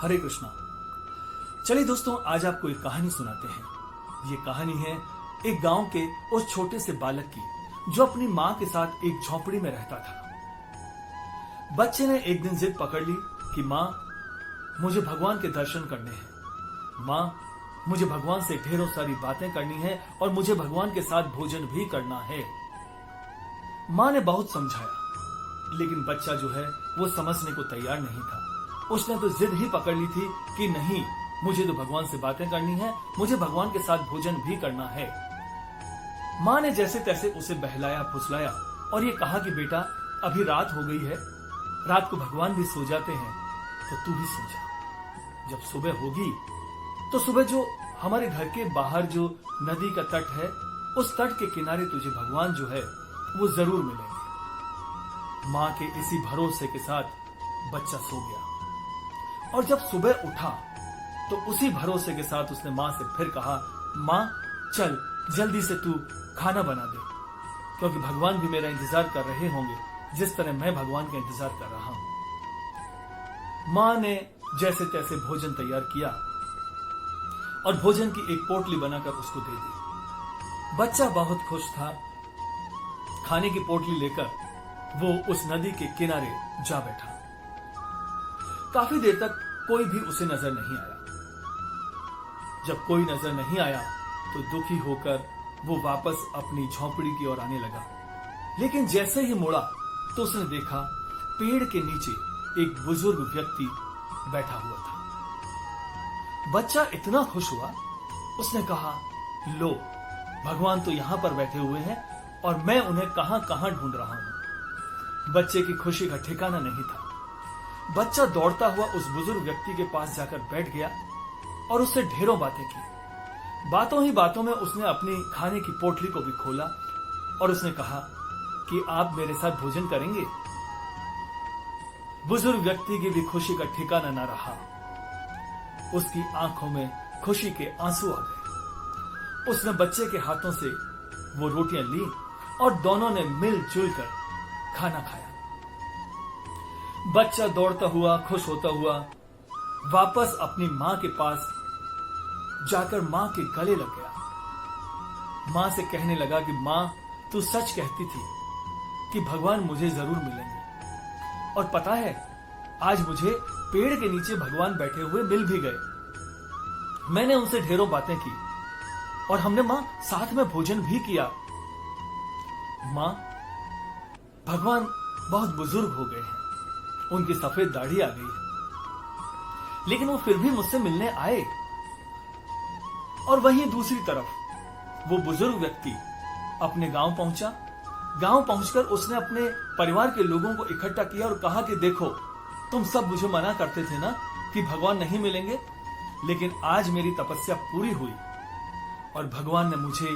हरे कृष्णा। चलिए दोस्तों, आज आपको एक कहानी सुनाते हैं। ये कहानी है एक गांव के उस छोटे से बालक की जो अपनी मां के साथ एक झोपड़ी में रहता था। बच्चे ने एक दिन जिद पकड़ ली कि मां, मुझे भगवान के दर्शन करने हैं। मां, मुझे भगवान से ढेरों सारी बातें करनी है और मुझे भगवान के साथ भोजन भी करना है। मां ने बहुत समझाया, लेकिन बच्चा जो है वो समझने को तैयार नहीं था। उसने तो जिद ही पकड़ ली थी कि नहीं, मुझे तो भगवान से बातें करनी है, मुझे भगवान के साथ भोजन भी करना है। मां ने जैसे तैसे उसे बहलाया फुसलाया और ये कहा कि बेटा, अभी रात हो गई है, रात को भगवान भी सो जाते हैं, तो तू भी सो जा। जब सुबह होगी तो सुबह जो हमारे घर के बाहर जो नदी का तट है, उस तट के किनारे तुझे भगवान जो है वो जरूर मिलेंगे। मां के इसी भरोसे के साथ बच्चा सो गया और जब सुबह उठा तो उसी भरोसे के साथ उसने मां से फिर कहा, मां चल जल्दी से तू खाना बना दे, क्योंकि भगवान भी मेरा इंतजार कर रहे होंगे जिस तरह मैं भगवान का इंतजार कर रहा हूं। मां ने जैसे तैसे भोजन तैयार किया और भोजन की एक पोटली बनाकर उसको दे दी। बच्चा बहुत खुश था। खाने की पोटली लेकर वो उस नदी के किनारे जा बैठा। काफी देर तक कोई भी उसे नजर नहीं आया। जब कोई नजर नहीं आया तो दुखी होकर वो वापस अपनी झोंपड़ी की ओर आने लगा। लेकिन जैसे ही मुड़ा तो उसने देखा पेड़ के नीचे एक बुजुर्ग व्यक्ति बैठा हुआ था। बच्चा इतना खुश हुआ, उसने कहा, लो, भगवान तो यहां पर बैठे हुए हैं और मैं उन्हें कहां कहां ढूंढ रहा हूं। बच्चे की खुशी का ठिकाना नहीं था। बच्चा दौड़ता हुआ उस बुजुर्ग व्यक्ति के पास जाकर बैठ गया और उससे ढेरों बातें की। बातों ही बातों में उसने अपनी खाने की पोटली को भी खोला और उसने कहा कि आप मेरे साथ भोजन करेंगे। बुजुर्ग व्यक्ति की भी खुशी का ठिकाना न रहा। उसकी आंखों में खुशी के आंसू आ गए। उसने बच्चे के हाथों से वो रोटियां ली और दोनों ने मिलजुल कर खाना खाया। बच्चा दौड़ता हुआ, खुश होता हुआ वापस अपनी मां के पास जाकर मां के गले लग गया। मां से कहने लगा कि मां, तू सच कहती थी कि भगवान मुझे जरूर मिलेंगे, और पता है, आज मुझे पेड़ के नीचे भगवान बैठे हुए मिल भी गए। मैंने उनसे ढेरों बातें की और हमने मां साथ में भोजन भी किया। मां, भगवान बहुत बुजुर्ग हो गए हैं, उनकी सफेद दाढ़ी आ गई है, लेकिन वो फिर भी मुझसे मिलने आए। और वहीं दूसरी तरफ वो बुजुर्ग व्यक्ति अपने गांव पहुंचा। गांव पहुंचकर उसने अपने परिवार के लोगों को इकट्ठा किया और कहा कि देखो, तुम सब मुझे मना करते थे ना कि भगवान नहीं मिलेंगे, लेकिन आज मेरी तपस्या पूरी हुई और भगवान ने मुझे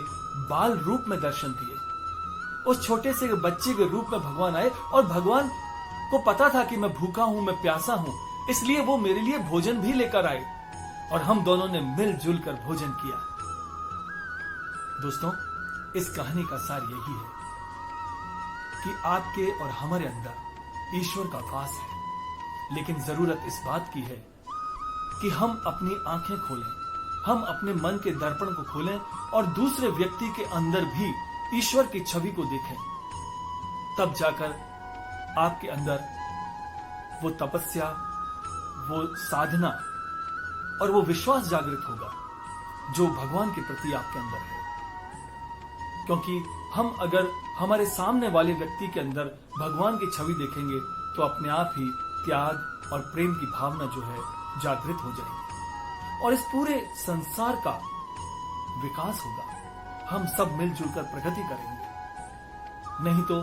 बाल रूप में दर्शन दिए। उस छोटे से बच्चे के रूप में भगवान आए और भगवान को पता था कि मैं भूखा हूं, मैं प्यासा हूं, इसलिए वो मेरे लिए भोजन भी लेकर आए और हम दोनों ने मिलजुल कर भोजन किया। दोस्तों, इस कहानी का सार यही है कि आपके और हमारे अंदर ईश्वर का वास है, लेकिन जरूरत इस बात की है कि हम अपनी आंखें खोलें, हम अपने मन के दर्पण को खोलें और दूसरे व्यक्ति के अंदर भी ईश्वर की छवि को देखें। तब जाकर आपके अंदर वो तपस्या, वो साधना और वो विश्वास जागृत होगा जो भगवान के प्रति आपके अंदर है। क्योंकि हम अगर हमारे सामने वाले व्यक्ति के अंदर भगवान की छवि देखेंगे तो अपने आप ही त्याग और प्रेम की भावना जो है जागृत हो जाएगी और इस पूरे संसार का विकास होगा। हम सब मिलजुल कर प्रगति करेंगे। नहीं तो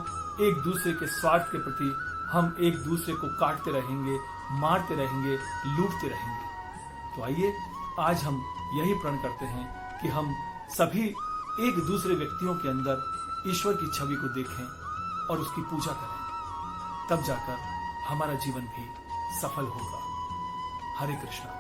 एक दूसरे के स्वार्थ के प्रति हम एक दूसरे को काटते रहेंगे, मारते रहेंगे, लूटते रहेंगे। तो आइए आज हम यही प्रण करते हैं कि हम सभी एक दूसरे व्यक्तियों के अंदर ईश्वर की छवि को देखें और उसकी पूजा करें। तब जाकर हमारा जीवन भी सफल होगा। हरे कृष्णा।